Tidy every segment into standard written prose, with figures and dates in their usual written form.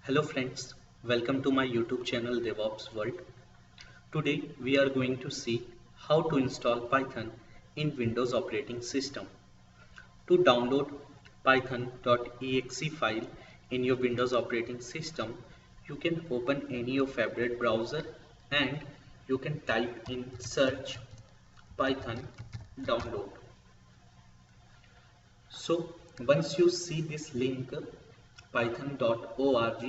Hello friends, welcome to my YouTube channel DevOps World. Today we are going to see how to install Python in Windows operating system. To download python.exe file in your Windows operating system, you can open any your favorite browser and you can type in search Python download. So once you see this link python.org,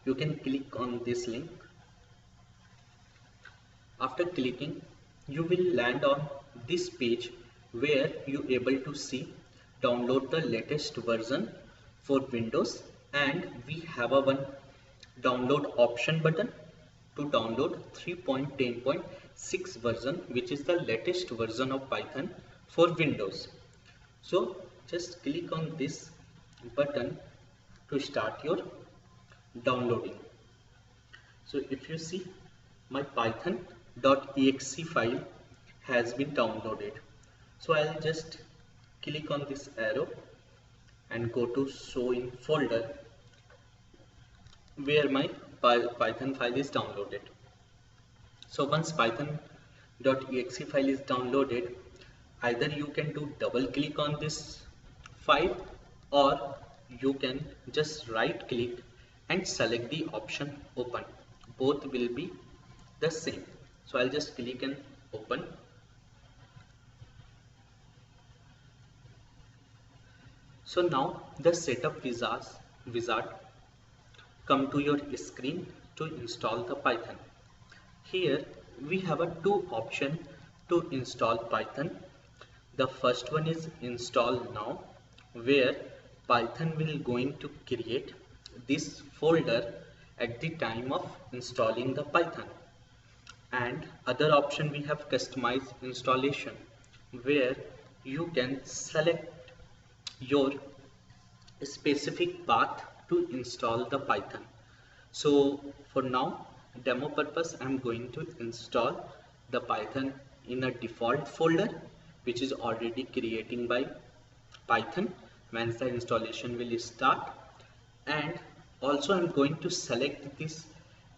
you can click on this link. After clicking, you will land on this page where you able to see download the latest version for Windows, and we have a one download option button to download 3.10.6 version, which is the latest version of Python for Windows. So just click on this button to start your downloading. So if you see, my python.exe file has been downloaded. So I'll just click on this arrow and go to show in folder where my Python file is downloaded. So once python.exe file is downloaded, either you can do double click on this file or you can just right click and select the option open. Both will be the same. So I'll just click and open. So now the setup wizard come to your screen to install the Python. Here we have a two option to install Python. The first one is install now, where Python will going to create this folder at the time of installing the Python. And other option we have customized installation, where you can select your specific path to install the Python. So for now demo purpose, I'm going to install the Python in a default folder which is already creating by Python once the installation will start. And also I'm going to select this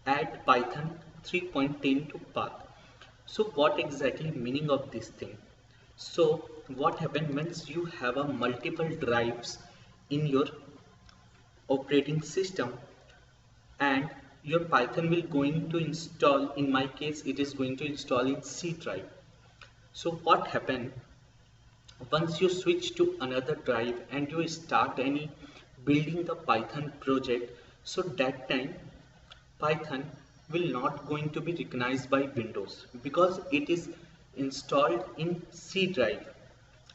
add Python 3.10 to path. So what exactly meaning of this thing? So what happens once you have a multiple drives in your operating system and your Python will going to install, in my case it is going to install in C drive. So what happen once you switch to another drive and you start any building the Python project, so that time Python will not going to be recognized by Windows because it is installed in C drive,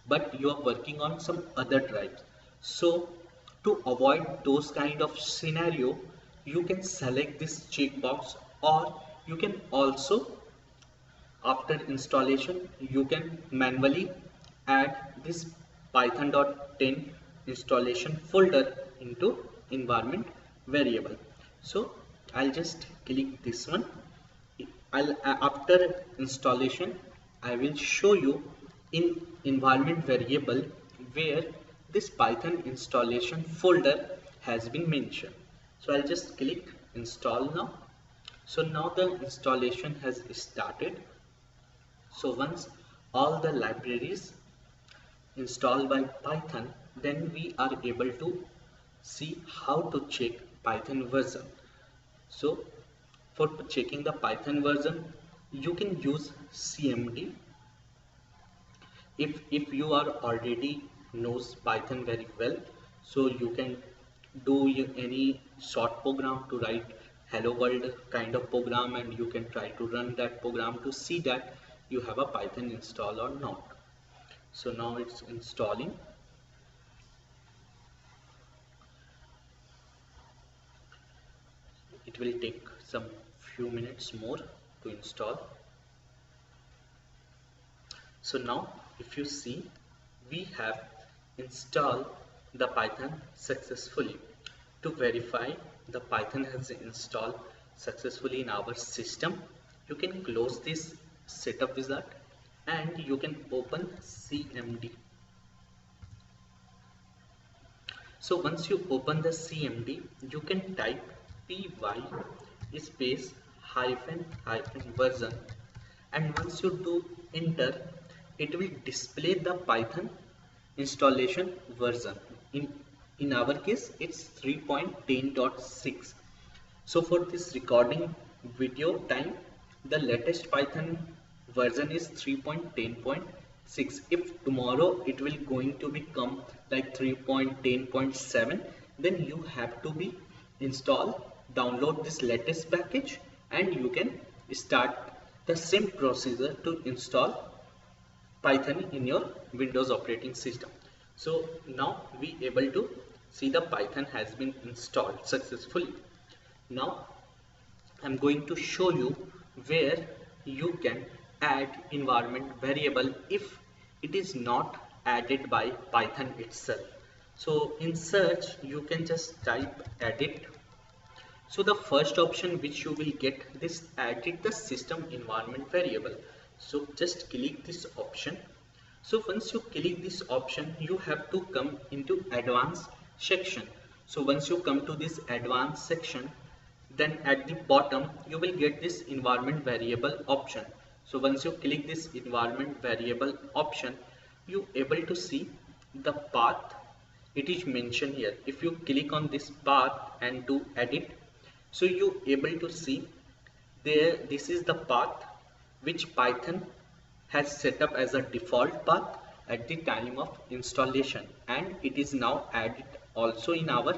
but you are working on some other drives. So to avoid those kind of scenario, you can select this checkbox, or you can also after installation you can manually add this python.10 installation folder into environment variable. So I'll just click this one. After installation I will show you in environment variable where this Python installation folder has been mentioned. So I'll just click install now. So now the installation has started. So once all the libraries installed by Python, then we are able to see how to check Python version. So for checking the Python version, you can use CMD. If you are already knows Python very well, so you can do any short program to write hello world kind of program, and you can try to run that program to see that you have a Python install or not. So now it's installing. It will take some few minutes more to install. So now if you see, we have installed the Python successfully. To verify the Python has installed successfully in our system, you can close this setup wizard and you can open CMD. So once you open the CMD, you can type py space hyphen hyphen version, and once you do enter, it will display the Python installation version. In our case it's 3.10.6. So for this recording video time, the latest Python version is 3.10.6. If tomorrow it will going to become like 3.10.7, then you have to be download this latest package, and you can start the same procedure to install Python in your Windows operating system. So now we able to see the Python has been installed successfully. Now I'm going to show you where you can add environment variable if it is not added by Python itself. So in search you can just type edit. So the first option which you will get, this edit the system environment variable. So just click this option. So once you click this option, you have to come into advanced section. So once you come to this advanced section, then at the bottom you will get this environment variable option. So once you click this environment variable option, you able to see the path. It is mentioned here. If you click on this path and do edit, so you able to see there, this is the path which Python has set up as a default path at the time of installation, and it is now added also in our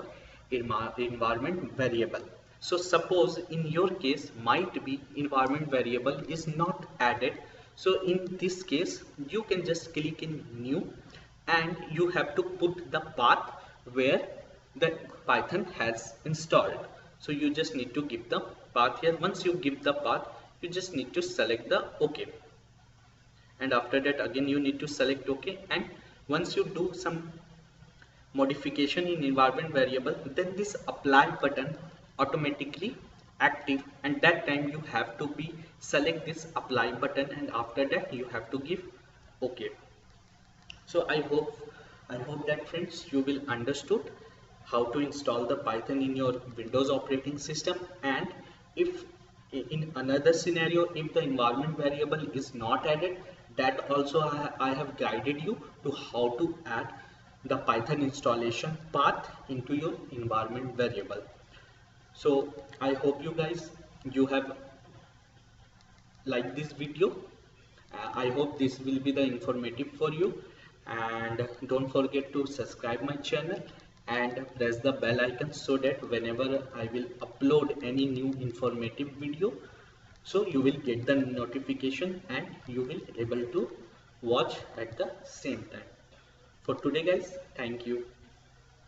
environment variable. So suppose in your case might be environment variable is not added. So in this case you can just click in new, and you have to put the path where the Python has installed. So you just need to give the path here. Once you give the path, you just need to select the OK, and after that again you need to select OK. And once you do some modification in environment variable, then this apply button automatically active, and that time you have to be select this apply button, and after that you have to give OK. So I hope that friends you will understood how to install the Python in your Windows operating system. And if in another scenario, if the environment variable is not added, that also I have guided you to how to add the Python installation path into your environment variable. So I hope you guys you have liked this video. I hope this will be the informative for you, and don't forget to subscribe my channel and press the bell icon so that whenever I will upload any new informative video, so you will get the notification and you will able to watch at the same time. For today guys, thank you.